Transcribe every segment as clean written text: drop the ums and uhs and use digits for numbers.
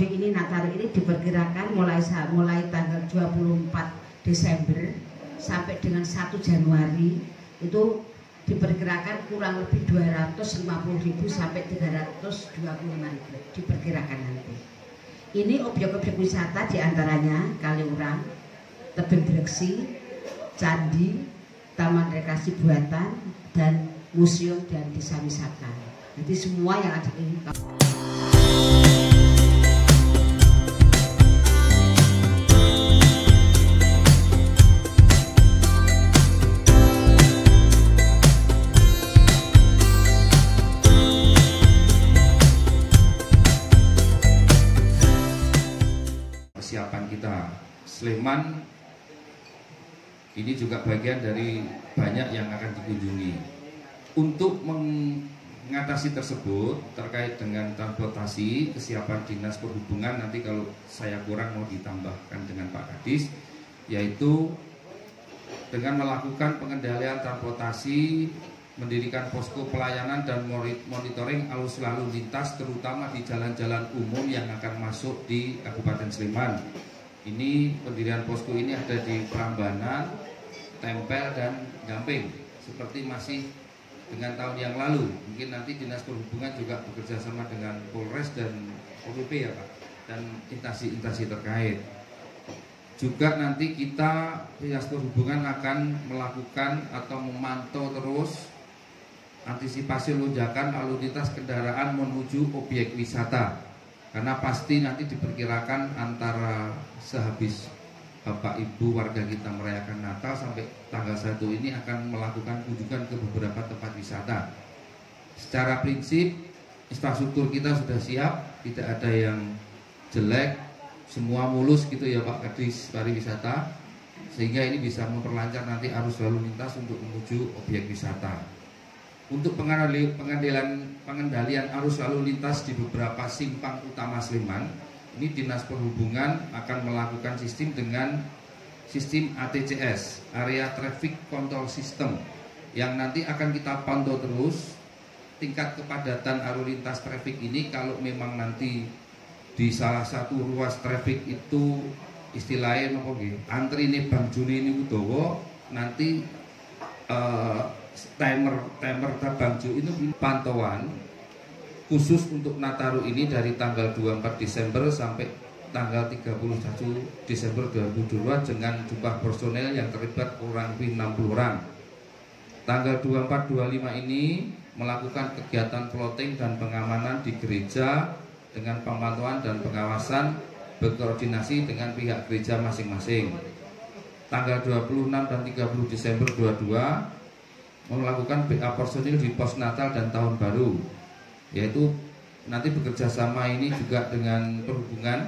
mudik ini, Nataru ini diperkirakan mulai tanggal 24 Desember sampai dengan 1 Januari itu diperkirakan kurang lebih 250.000 sampai 325.000 diperkirakan nanti. Ini objek-objek wisata diantaranya Kaliurang, Tebing Breksi, Candi, Taman Rekreasi Buatan, dan Museum dan Desa Wisata. Jadi semua yang ada ini. Persiapan kita Sleman ini juga bagian dari banyak yang akan dikunjungi. Untuk mengatasi tersebut terkait dengan transportasi, kesiapan Dinas Perhubungan nanti kalau saya kurang mau ditambahkan dengan Pak Kadis, yaitu dengan melakukan pengendalian transportasi, mendirikan posko pelayanan dan monitoring arus lalu lintas terutama di jalan-jalan umum yang akan masuk di Kabupaten Sleman. Ini pendirian posko ini ada di Prambanan, Tempel, dan Gamping seperti masih dengan tahun yang lalu. Mungkin nanti Dinas Perhubungan juga bekerja sama dengan Polres dan OPP ya Pak, dan instansi-instansi terkait. Juga nanti kita Dinas Perhubungan akan melakukan atau memantau terus antisipasi lonjakan lalu lintas kendaraan menuju objek wisata. Karena pasti nanti diperkirakan antara sehabis Bapak Ibu warga kita merayakan Natal sampai tanggal 1 ini akan melakukan kunjungan ke beberapa tempat wisata. Secara prinsip infrastruktur kita sudah siap, tidak ada yang jelek, semua mulus gitu ya Pak Kadis pariwisata, sehingga ini bisa memperlancar nanti arus lalu lintas untuk menuju objek wisata. Untuk pengendalian arus lalu lintas di beberapa simpang utama Sleman, ini Dinas Perhubungan akan melakukan sistem dengan sistem ATCS, Area Traffic Control System, yang nanti akan kita pantau terus tingkat kepadatan arus lintas traffic ini. Kalau memang nanti di salah satu ruas traffic itu istilahnya antri ini Bang Juni ini Udowo, nanti timer Bang Juni itu pantauan khusus untuk Nataru ini dari tanggal 24 Desember sampai tanggal 31 Desember 2022 dengan jumlah personel yang terlibat kurang lebih 60 orang. Tanggal 24-25 ini melakukan kegiatan plotting dan pengamanan di gereja dengan pemantauan dan pengawasan berkoordinasi dengan pihak gereja masing-masing. Tanggal 26 dan 30 Desember 2022 melakukan BA personil di pos Natal dan Tahun Baru, yaitu nanti bekerja sama ini juga dengan perhubungan,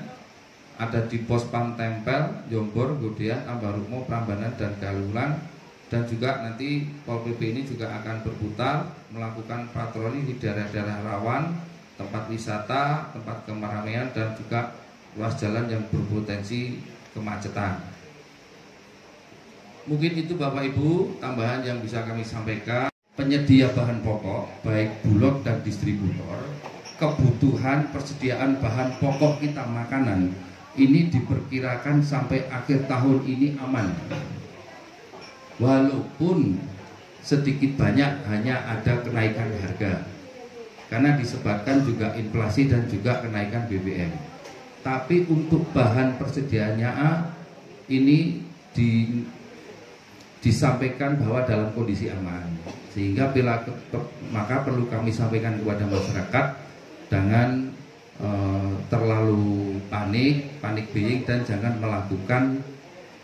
ada di pos Pam Tempel, Jombor, Godean, Ambarumo, Prambanan, dan Kaliurang. Dan juga nanti Pol PP ini juga akan berputar melakukan patroli di daerah-daerah rawan, tempat wisata, tempat keramaian, dan juga ruas jalan yang berpotensi kemacetan. Mungkin itu Bapak Ibu tambahan yang bisa kami sampaikan. Penyedia bahan pokok baik bulog dan distributor, kebutuhan persediaan bahan pokok kita makanan ini diperkirakan sampai akhir tahun ini aman. Walaupun sedikit banyak hanya ada kenaikan harga karena disebabkan juga inflasi dan juga kenaikan BBM. Tapi untuk bahan persediaannya ini disampaikan bahwa dalam kondisi aman, sehingga maka perlu kami sampaikan kepada masyarakat jangan terlalu panik buying dan jangan melakukan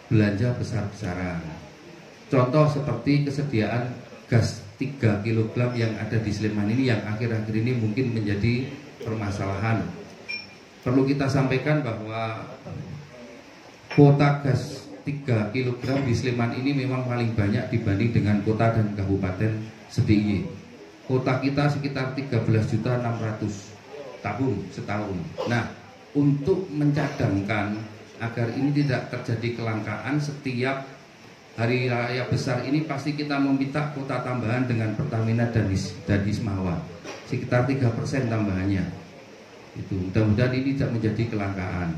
belanja besar-besaran. Contoh seperti kesediaan gas 3 kg yang ada di Sleman ini yang akhir-akhir ini mungkin menjadi permasalahan. Perlu kita sampaikan bahwa kuota gas 3 kg di Sleman ini memang paling banyak dibanding dengan kota dan kabupaten se-DIY. Kota kita sekitar 13.600.000 tabung setahun. Nah, untuk mencadangkan agar ini tidak terjadi kelangkaan, setiap hari raya besar ini pasti kita meminta kuota tambahan dengan Pertamina dan Ismawa sekitar 3% tambahannya. Itu mudah-mudahan ini tidak menjadi kelangkaan.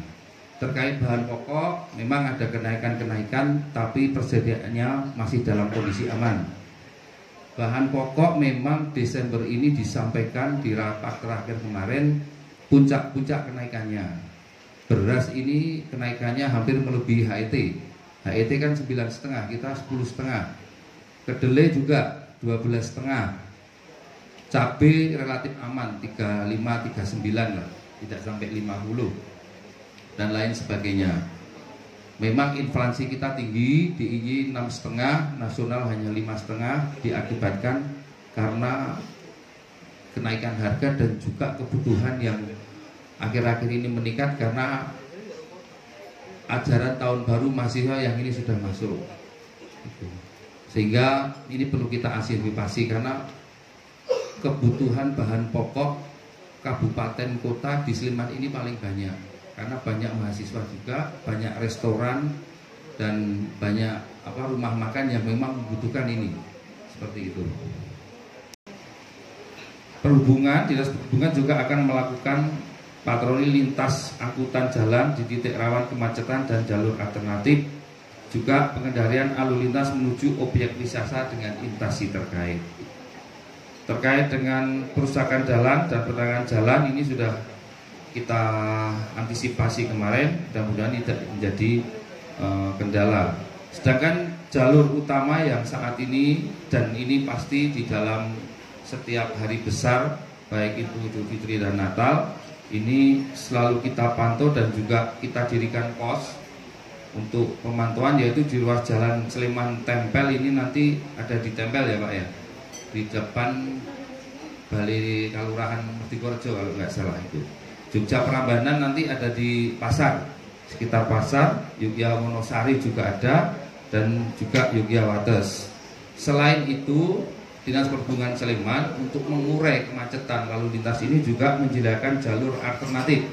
Terkait bahan pokok, memang ada kenaikan-kenaikan, tapi persediaannya masih dalam kondisi aman. Bahan pokok memang Desember ini disampaikan di rapat terakhir kemarin puncak-puncak kenaikannya. Beras ini kenaikannya hampir melebihi HET. HET kan 9,5, kita 10,5. Kedelai juga 12,5. Cabai relatif aman 35, 39 lah, tidak sampai 50 dan lain sebagainya. Memang inflasi kita tinggi, DIY 6,5, nasional hanya 5,5, diakibatkan karena kenaikan harga dan juga kebutuhan yang akhir-akhir ini meningkat karena ajaran tahun baru mahasiswa yang ini sudah masuk. Sehingga ini perlu kita antisipasi karena kebutuhan bahan pokok kabupaten kota di Sleman ini paling banyak. Karena banyak mahasiswa juga, banyak restoran dan banyak rumah makan yang memang membutuhkan ini. Seperti itu. Dinas Perhubungan juga akan melakukan patroli lintas angkutan jalan di titik rawan kemacetan dan jalur alternatif. Juga pengendalian lalu lintas menuju objek wisata dengan instansi terkait. Terkait dengan kerusakan jalan dan penerangan jalan ini sudah kita antisipasi kemarin, mudah-mudahan tidak menjadi kendala. Sedangkan jalur utama yang saat ini dan ini pasti di dalam setiap hari besar, baik itu Idul Fitri dan Natal, ini selalu kita pantau dan juga kita dirikan pos untuk pemantauan, yaitu di ruas jalan Sleman Tempel ini nanti ada di Tempel ya Pak ya, di depan Balai Kelurahan Mertikorjo kalau nggak salah itu. Jogja Prambanan nanti ada di pasar, sekitar pasar, Yogya Wonosari juga ada, dan juga Yogya Wates. Selain itu, Dinas Perhubungan Sleman untuk mengurai kemacetan lalu lintas ini juga menyediakan jalur alternatif,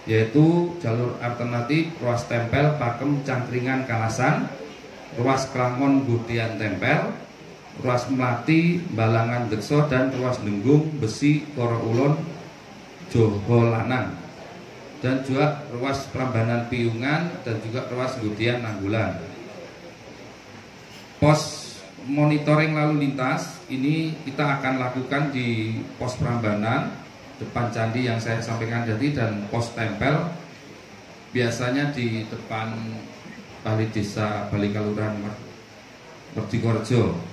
yaitu jalur alternatif ruas Tempel, Pakem, Cangkringan, Kalasan, ruas Klangon, Budian, Tempel, ruas Melati, Balangan, Dekso, dan ruas Denggung, Besi, Koroulon, Joho Lanang, dan juga ruas Prambanan Piungan dan juga ruas Gudian Nanggulan. Pos monitoring lalu lintas ini kita akan lakukan di pos Prambanan depan candi yang saya sampaikan tadi, dan pos Tempel biasanya di depan Balai Desa Balai Kelurahan Mertikorjo.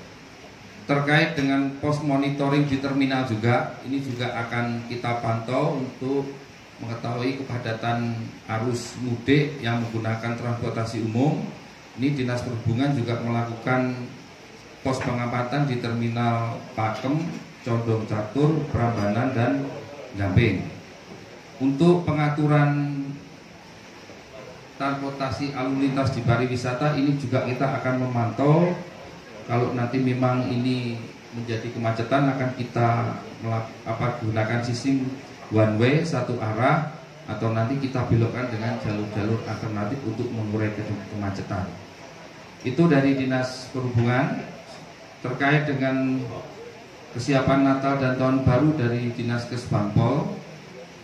Terkait dengan pos monitoring di terminal juga, ini juga akan kita pantau untuk mengetahui kepadatan arus mudik yang menggunakan transportasi umum. Ini Dinas Perhubungan juga melakukan pos pengamatan di terminal Pakem, Condong Catur, Prambanan, dan Gamping. Untuk pengaturan transportasi lalu lintas di pariwisata ini juga kita akan memantau. Kalau nanti memang ini menjadi kemacetan, akan kita gunakan sistem one way, satu arah, atau nanti kita belokkan dengan jalur-jalur alternatif untuk mengurai kemacetan. Itu dari Dinas Perhubungan. Terkait dengan kesiapan Natal dan Tahun Baru dari Dinas Kesbangpol,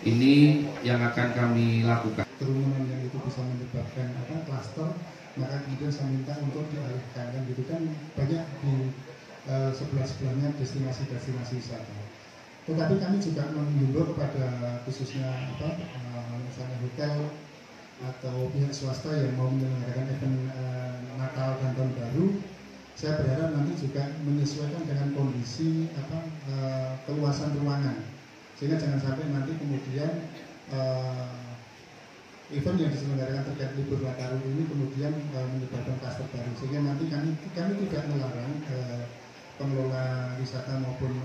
ini yang akan kami lakukan. Kerumunan yang itu bisa menyebabkan klaster, maka kemudian saya minta untuk dialihkan, kan gitu kan banyak di sebelah-sebelahnya destinasi-destinasi wisata. Tetapi kami juga menghimbau kepada khususnya misalnya hotel atau pihak swasta yang mau menyelenggarakan event Natal dan Tahun Baru, saya berharap nanti juga menyesuaikan dengan kondisi keluasan ruangan, sehingga jangan sampai nanti kemudian event yang diselenggarakan terkait libur Nataru ini kemudian menyebabkan kluster baru, sehingga nanti kami tidak melarang pengelola wisata maupun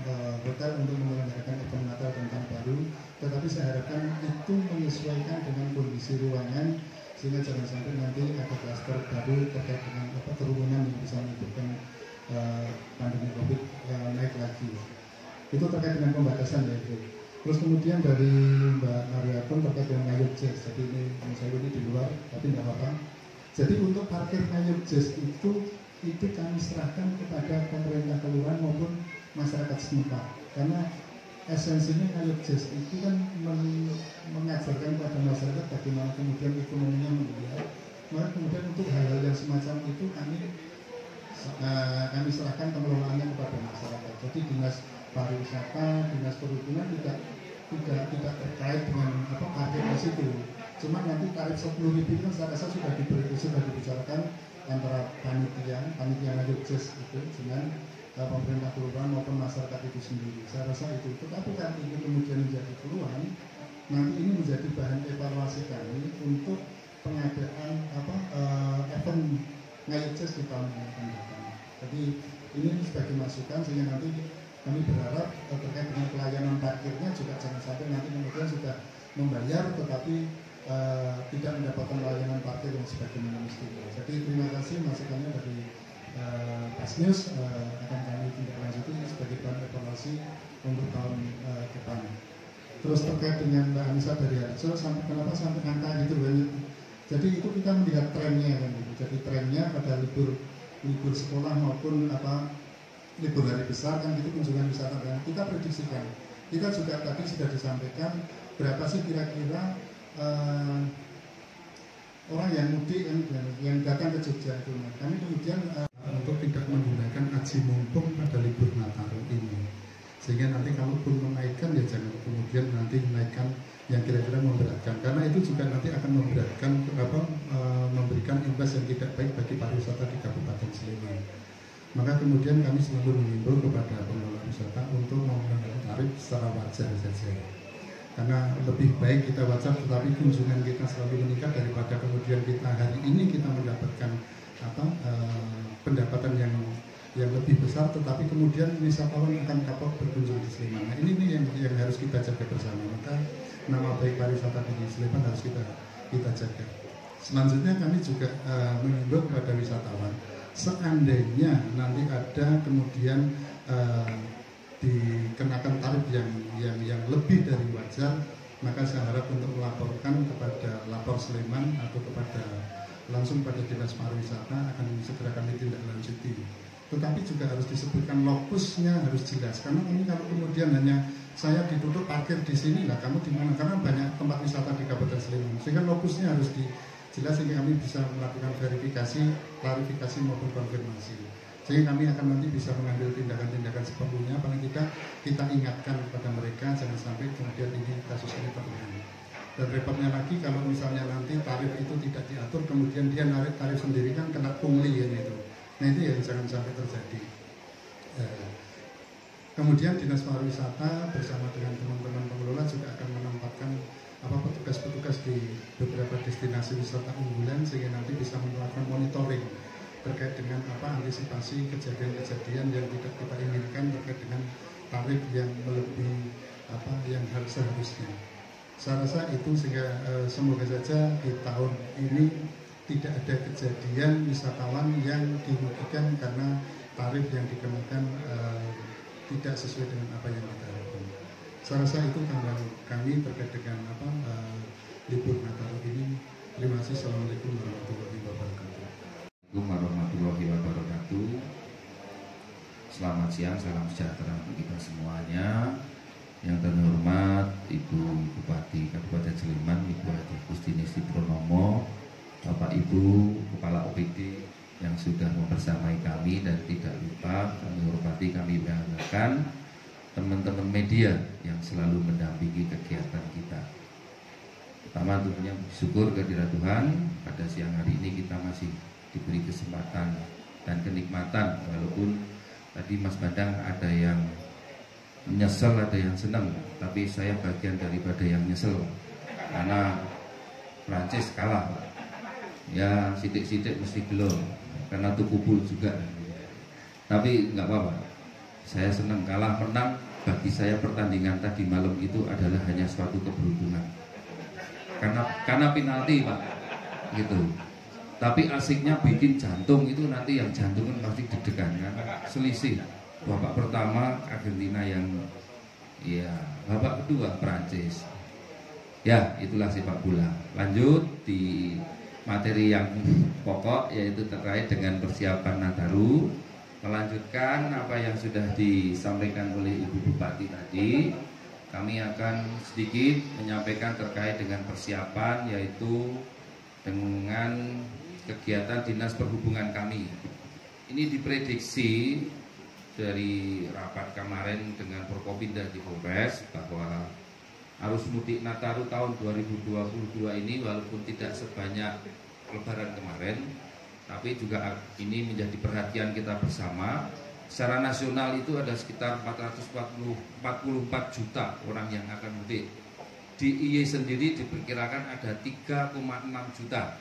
hotel untuk menyelenggarakan event Natal dan Tahun Baru, tetapi saya harapkan itu menyesuaikan dengan kondisi ruangan, sehingga jangan sampai nanti ada kluster baru terkait dengan kerumunan yang bisa menyebabkan pandemi COVID naik lagi. Itu terkait dengan pembatasan ya itu. Terus kemudian dari Mbak Mariatun terkait dengan ngayuk jazz, jadi ini saya ini di luar, tapi tidak apa-apa. Jadi untuk parkir ngayuk jazz itu kami serahkan kepada pemerintah kelurahan maupun masyarakat setempat, karena esensinya kayak jazz itu kan mengajarkan pada masyarakat bagaimana kemudian ekonominya menggeliat. Maka kemudian untuk hal-hal yang semacam itu kami serahkan pengelolaannya kepada masyarakat. Jadi dinas pariwisata, dinas perhubungan tidak terkait dengan parkir di situ. Cuma nanti tarif 10.000 itu saya rasa sudah dibicarakan antara panitia Ngayuk Jazz itu dengan pemerintah kelurahan maupun masyarakat itu sendiri. Saya rasa itu. Tetapi kan ini kemudian menjadi peluang, nanti ini menjadi bahan evaluasi kami untuk pengadaan event Ngayuk Jazz di tahun yang akan datang. Jadi ini sebagai masukan sehingga nanti kami berharap terkait dengan pelayanan parkirnya juga jangan sampai nanti kemudian sudah membayar tetapi tidak mendapatkan layanan parkir yang sebagaimana mestinya. Jadi terima kasih masukannya dari Pasnews, akan kami tindak lanjuti sebagai bahan evaluasi untuk tahun depan. Terus terkait dengan Mbak Anissa dari Harjo, kenapa sampai angka gitu banyak? Jadi itu kita melihat trennya kan gitu. Jadi trennya pada libur sekolah maupun libur hari besar kan itu kunjungan wisata dan kita prediksikan. Kita juga tadi sudah disampaikan berapa sih kira-kira orang yang mudik yang datang ke Jogja itu. Kami kemudian untuk tidak menggunakan aji mumpung pada libur Nataru ini, sehingga nanti kalaupun menaikkan ya jangan kemudian nanti menaikkan yang kira-kira memberatkan, karena itu juga nanti akan memberatkan memberikan imbas yang tidak baik bagi pariwisata di Kabupaten Sleman. Maka kemudian kami selalu mengimbau kepada pengelola wisata untuk menggunakan tarif secara wajar saja. Karena lebih baik kita wajar tetapi kunjungan kita selalu meningkat daripada kemudian kita hari ini kita mendapatkan pendapatan yang lebih besar tetapi kemudian wisatawan akan kapok berkunjung di Sleman. Nah, ini yang harus kita jaga bersama. Maka nama baik pariwisata di Sleman harus kita jaga. Selanjutnya kami juga mengimbau kepada wisatawan, seandainya nanti ada kemudian dikenakan tarif yang lebih dari wajar, maka saya harap untuk melaporkan kepada Lapor Sleman atau langsung pada Dinas Pariwisata akan segera kami tindak lanjuti. Tetapi juga harus disebutkan lokusnya harus jelas, karena ini kalau kemudian hanya saya ditutup parkir di sini lah, kamu di mana? Karena banyak tempat wisata di Kabupaten Sleman, sehingga lokusnya harus jelas sehingga kami bisa melakukan verifikasi, klarifikasi maupun konfirmasi. Sehingga kami akan nanti bisa mengambil tindakan-tindakan seperlunya. Paling kita ingatkan kepada mereka jangan sampai kemudian kasus ini terulang. Dan repotnya lagi kalau misalnya nanti tarif itu tidak diatur, kemudian dia narik tarif sendiri kan kena pungli kan itu. Nah itu yang jangan sampai terjadi. Kemudian Dinas Pariwisata bersama dengan teman-teman pengelola juga akan menempatkan petugas-petugas di beberapa destinasi wisata unggulan sehingga nanti bisa melakukan monitoring terkait dengan antisipasi kejadian-kejadian yang tidak kita inginkan terkait dengan tarif yang melebihi yang seharusnya. Saya rasa itu sehingga semoga saja di tahun ini tidak ada kejadian wisatawan yang dirugikan karena tarif yang dikenakan tidak sesuai dengan apa yang kita harapkan. Saya rasa itu tanggapan kami terkait dengan libur Nataru ini. Terima kasih. Assalamualaikum warahmatullahi wabarakatuh. Assalamualaikum warahmatullahi wabarakatuh. Selamat siang, salam sejahtera untuk kita semuanya. Yang terhormat Ibu Bupati Kabupaten Sleman, Ibu Adi Gustiningsih Purnomo, Bapak Ibu Kepala OPD yang sudah membersamai kami, dan tidak lupa kami hormati, kami banggakan teman-teman media yang selalu mendampingi kegiatan kita. Pertama tentunya syukur kehadirat Tuhan, pada siang hari ini kita masih diberi kesempatan dan kenikmatan, walaupun tadi Mas Bandang ada yang nyesel, ada yang senang, tapi saya bagian daripada yang nyesel karena Prancis kalah. Ya sidik-sidik mesti belum karena tuh kubul juga, tapi nggak apa-apa, saya senang. Kalah menang bagi saya pertandingan tadi malam itu adalah hanya suatu keberuntungan karena penalti Pak gitu. Tapi asiknya bikin jantung itu nanti yang jantung kan pasti deg-degan kan. Selisih babak pertama Argentina yang babak kedua Prancis. Ya, itulah sepak bola. Lanjut di materi yang pokok, yaitu terkait dengan persiapan Nataru. Melanjutkan apa yang sudah disampaikan oleh Ibu Bupati tadi, kami akan sedikit menyampaikan terkait dengan persiapan, yaitu dengan kegiatan Dinas Perhubungan kami. Ini diprediksi dari rapat kemarin dengan Forkopimda di Polres bahwa arus mudik Nataru tahun 2022 ini walaupun tidak sebanyak Lebaran kemarin, tapi juga ini menjadi perhatian kita bersama. Secara nasional itu ada sekitar 444 juta orang yang akan mudik. Di IY sendiri diperkirakan ada 3,6 juta.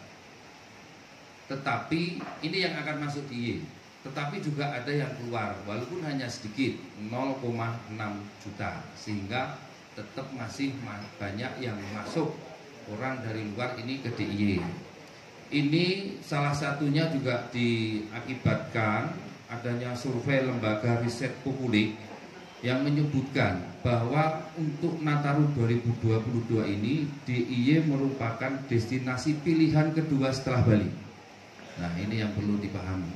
Tetapi ini yang akan masuk di IY. Tetapi juga ada yang keluar, walaupun hanya sedikit, 0,6 juta. Sehingga tetap masih banyak yang masuk orang dari luar ini ke DIY. Ini salah satunya juga diakibatkan adanya survei lembaga riset Populik yang menyebutkan bahwa untuk Nataru 2022 ini DIY merupakan destinasi pilihan kedua setelah Bali. Nah, ini yang perlu dipahami.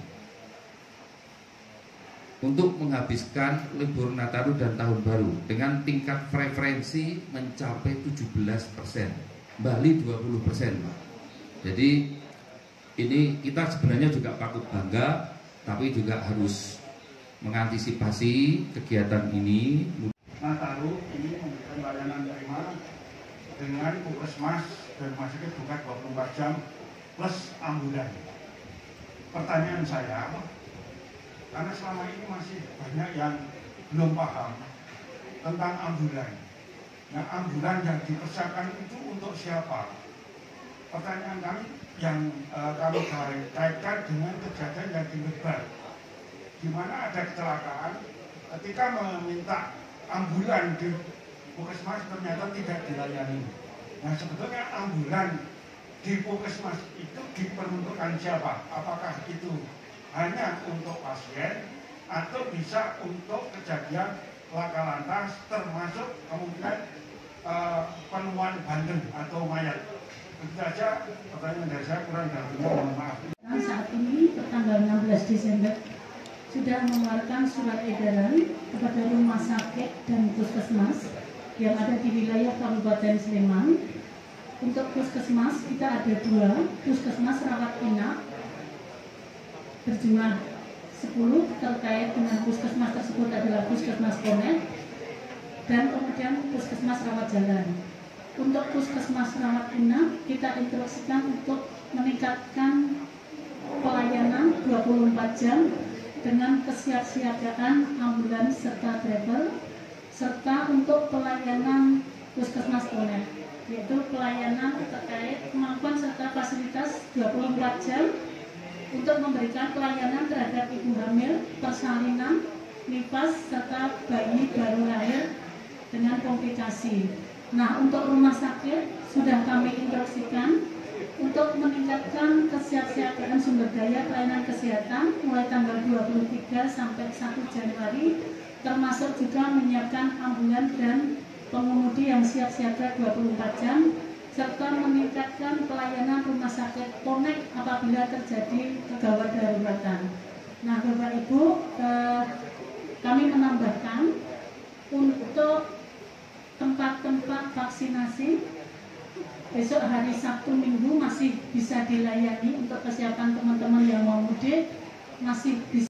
Untuk menghabiskan libur Nataru dan Tahun Baru dengan tingkat preferensi mencapai 17%, Bali 20%. Jadi ini kita sebenarnya juga patut bangga, tapi juga harus mengantisipasi kegiatan ini. Nataru ini memberikan layanan prima dengan puskesmas dan rumah sakit buka 24 jam plus ambulan. Pertanyaan saya, karena selama ini masih banyak yang belum paham tentang ambulan. Nah, ambulan yang dipersiapkan itu untuk siapa? Pertanyaan kami yang kami kaitkan dengan kejadian yang di Lebak, di mana ada kecelakaan ketika meminta ambulan di puskesmas ternyata tidak dilayani. Nah, sebetulnya ambulan di puskesmas itu diperuntukkan siapa? Apakah itu hanya untuk pasien atau bisa untuk kejadian laka lantas termasuk kemungkinan penemuan bandeng atau mayat? Itu saja pertanyaan dari saya, kurang dan lebihnya mohon maaf. Saat ini tanggal 16 Desember sudah mengeluarkan surat edaran kepada rumah sakit dan puskesmas yang ada di wilayah Kabupaten Sleman. Untuk puskesmas kita ada 2, puskesmas rawat inap berjumlah 10, terkait dengan puskesmas tersebut adalah puskesmas Konet dan kemudian puskesmas rawat jalan. Untuk puskesmas rawat inap kita instruksikan untuk meningkatkan pelayanan 24 jam dengan kesiapsiagaan ambulans serta driver, serta untuk pelayanan puskesmas Konet, yaitu pelayanan terkait kemampuan serta fasilitas 24 jam untuk memberikan pelayanan terhadap ibu hamil, persalinan, nifas, serta bayi baru lahir dengan komplikasi. Nah, untuk rumah sakit sudah kami instruksikan untuk meningkatkan kesiapsiagaan sumber daya pelayanan kesehatan mulai tanggal 23 sampai 1 Januari, termasuk juga menyiapkan ambulan dan pengemudi yang siap siaga 24 jam, serta meningkatkan pelayanan rumah sakit Konek apabila terjadi kegawat daruratan. Nah, Bapak Ibu, kami menambahkan untuk tempat-tempat vaksinasi besok hari Sabtu Minggu masih bisa dilayani untuk kesiapan teman-teman yang mau mudik, masih bisa.